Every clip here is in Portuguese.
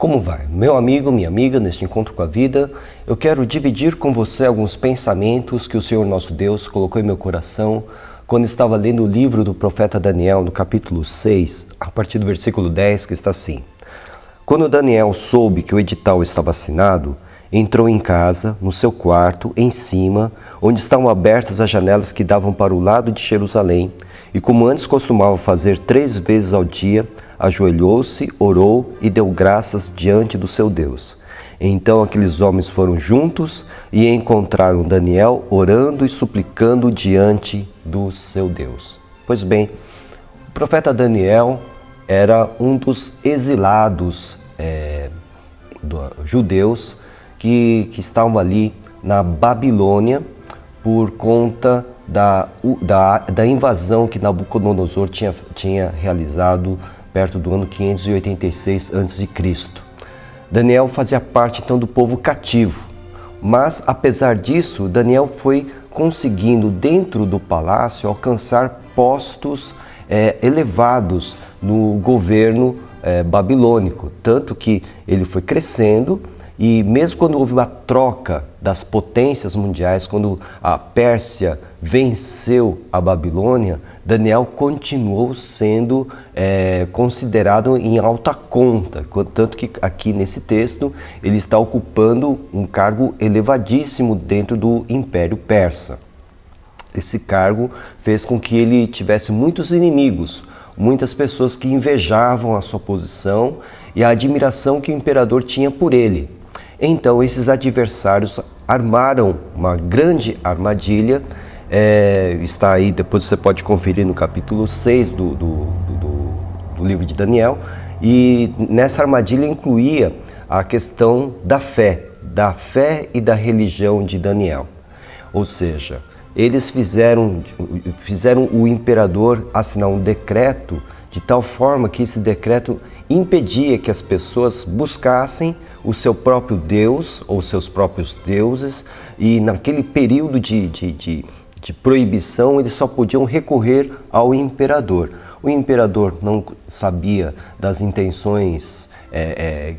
Como vai? Meu amigo, minha amiga, neste encontro com a vida, eu quero dividir com você alguns pensamentos que o Senhor nosso Deus colocou em meu coração quando estava lendo o livro do profeta Daniel, no capítulo 6, a partir do versículo 10, que está assim. Quando Daniel soube que o edital estava assinado, entrou em casa, no seu quarto, em cima, onde estavam abertas as janelas que davam para o lado de Jerusalém, e como antes costumava fazer 3 vezes ao dia, ajoelhou-se, orou e deu graças diante do seu Deus. Então aqueles homens foram juntos e encontraram Daniel orando e suplicando diante do seu Deus. Pois bem, o profeta Daniel era um dos exilados judeus que estavam ali na Babilônia por conta da invasão que Nabucodonosor tinha realizado perto do ano 586 a.C. Daniel fazia parte então do povo cativo, mas apesar disso, Daniel foi conseguindo dentro do palácio alcançar postos elevados no governo babilônico, tanto que ele foi crescendo. E mesmo quando houve uma troca das potências mundiais, quando a Pérsia venceu a Babilônia, Daniel continuou sendo considerado em alta conta, tanto que aqui nesse texto ele está ocupando um cargo elevadíssimo dentro do Império Persa. Esse cargo fez com que ele tivesse muitos inimigos, muitas pessoas que invejavam a sua posição e a admiração que o imperador tinha por ele. Então esses adversários armaram uma grande armadilha, está aí, depois você pode conferir no capítulo 6 do livro de Daniel, e nessa armadilha incluía a questão da fé e da religião de Daniel. Ou seja, eles fizeram o imperador assinar um decreto de tal forma que esse decreto impedia que as pessoas buscassem o seu próprio Deus ou seus próprios deuses, e naquele período de proibição eles só podiam recorrer ao imperador. O imperador não sabia das intenções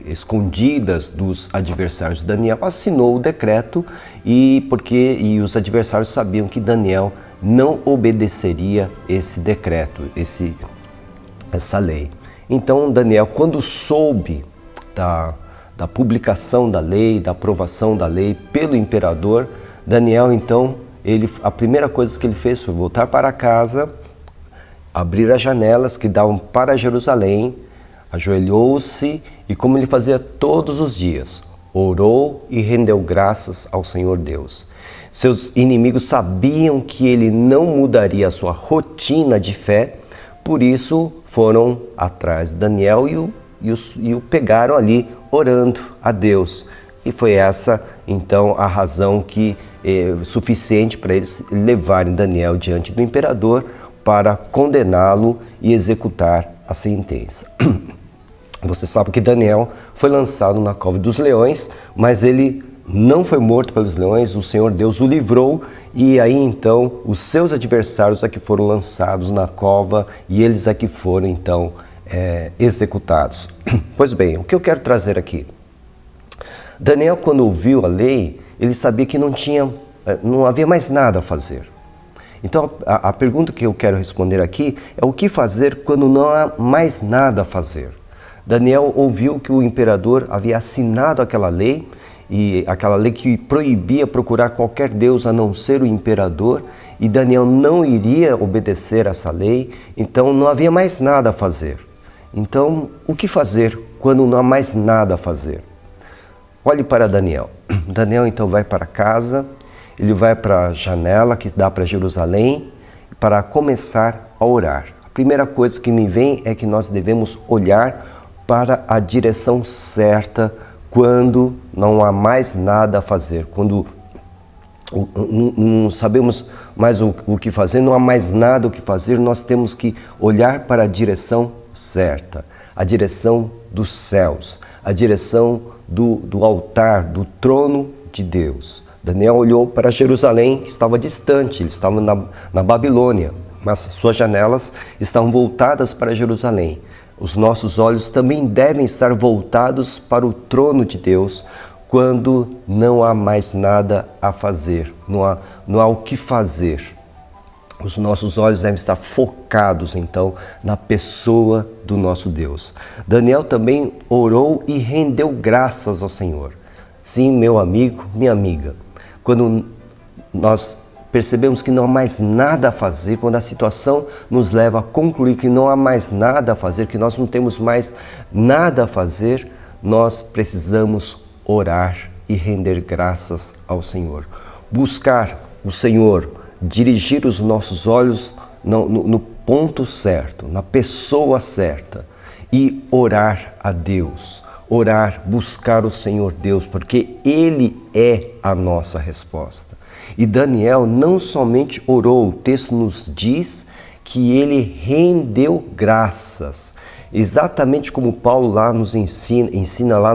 escondidas dos adversários de Daniel, assinou o decreto e os adversários sabiam que Daniel não obedeceria esse decreto, essa lei. Então Daniel, quando soube da publicação da lei, da aprovação da lei pelo imperador, Daniel então, a primeira coisa que ele fez foi voltar para casa, abrir as janelas que davam para Jerusalém, ajoelhou-se e, como ele fazia todos os dias, orou e rendeu graças ao Senhor Deus. Seus inimigos sabiam que ele não mudaria a sua rotina de fé, por isso foram atrás de Daniel e o pegaram ali orando a Deus. E foi essa então a razão suficiente para eles levarem Daniel diante do imperador para condená-lo e executar a sentença. Você sabe que Daniel foi lançado na cova dos leões, mas ele não foi morto pelos leões, o Senhor Deus o livrou, e aí então os seus adversários aqui foram lançados na cova e eles aqui foram então executados. Pois bem, o que eu quero trazer aqui? Daniel, quando ouviu a lei, ele sabia que não havia mais nada a fazer. Então a pergunta que eu quero responder aqui é o que fazer quando não há mais nada a fazer? Daniel ouviu que o imperador havia assinado aquela lei, e aquela lei que proibia procurar qualquer deus a não ser o imperador, e Daniel não iria obedecer a essa lei, então não havia mais nada a fazer. Então, o que fazer quando não há mais nada a fazer? Olhe para Daniel. Daniel então vai para casa, ele vai para a janela que dá para Jerusalém para começar a orar. A primeira coisa que me vem é que nós devemos olhar para a direção certa quando não há mais nada a fazer, quando não sabemos mais o que fazer, não há mais nada o que fazer, nós temos que olhar para a direção certa, a direção dos céus, a direção do altar, do trono de Deus. Daniel olhou para Jerusalém, que estava distante, ele estava na Babilônia, mas suas janelas estavam voltadas para Jerusalém. Os nossos olhos também devem estar voltados para o trono de Deus quando não há mais nada a fazer, não há o que fazer. Os nossos olhos devem estar focados, então, na pessoa do nosso Deus. Daniel também orou e rendeu graças ao Senhor. Sim, meu amigo, minha amiga, quando nós percebemos que não há mais nada a fazer, quando a situação nos leva a concluir que não há mais nada a fazer, que nós não temos mais nada a fazer, nós precisamos orar e render graças ao Senhor. Buscar o Senhor, dirigir os nossos olhos no ponto certo, na pessoa certa e orar a Deus. Orar, buscar o Senhor Deus, porque Ele é a nossa resposta. E Daniel não somente orou, o texto nos diz que ele rendeu graças. Exatamente como Paulo lá nos ensina lá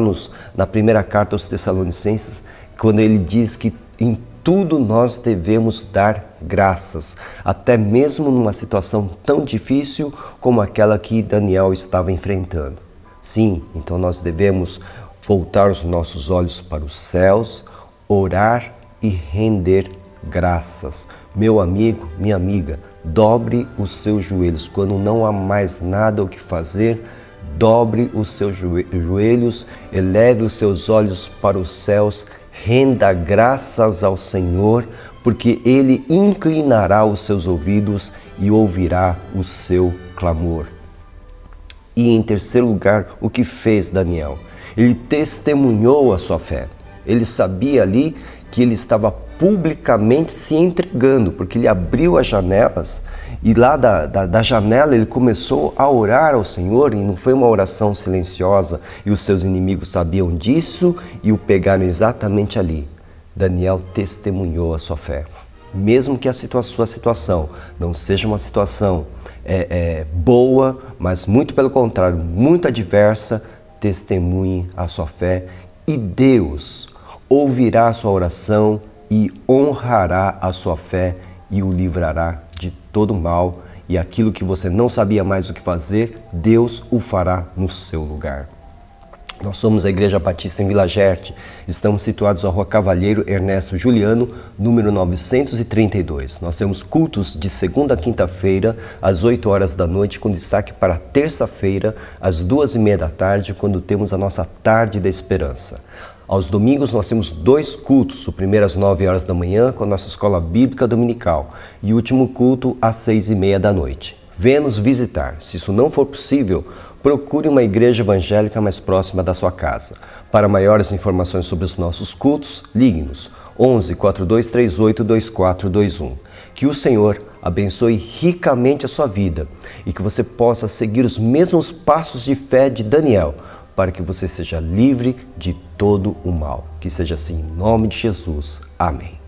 na primeira carta aos Tessalonicenses, quando ele diz que em tudo nós devemos dar graças, até mesmo numa situação tão difícil como aquela que Daniel estava enfrentando. Sim, então nós devemos voltar os nossos olhos para os céus, orar e render graças. Meu amigo, minha amiga, dobre os seus joelhos. Quando não há mais nada o que fazer, dobre os seus joelhos, eleve os seus olhos para os céus, renda graças ao Senhor, porque Ele inclinará os seus ouvidos e ouvirá o seu clamor. E em terceiro lugar, o que fez Daniel? Ele testemunhou a sua fé. Ele sabia ali que ele estava publicamente se entregando, porque ele abriu as janelas e lá da janela ele começou a orar ao Senhor, e não foi uma oração silenciosa e os seus inimigos sabiam disso e o pegaram exatamente ali. Daniel testemunhou a sua fé. Mesmo que a sua situação não seja uma situação boa, mas muito pelo contrário, muito adversa, testemunhe a sua fé e Deus ouvirá a sua oração e honrará a sua fé e o livrará de todo mal, e aquilo que você não sabia mais o que fazer, Deus o fará no seu lugar. Nós somos a Igreja Batista em Vila Gerte, estamos situados na Rua Cavalheiro Ernesto Juliano, número 932. Nós temos cultos de segunda a quinta-feira, às 8 horas da noite, com destaque para terça-feira, às 2h30 da tarde, quando temos a nossa Tarde da Esperança. Aos domingos nós temos 2 cultos, o primeiro às 9 horas da manhã com a nossa escola bíblica dominical e o último culto às 6h30 da noite. Venha nos visitar. Se isso não for possível, procure uma igreja evangélica mais próxima da sua casa. Para maiores informações sobre os nossos cultos, ligue-nos 11 4238 2421. Que o Senhor abençoe ricamente a sua vida e que você possa seguir os mesmos passos de fé de Daniel, para que você seja livre de todo o mal. Que seja assim em nome de Jesus. Amém.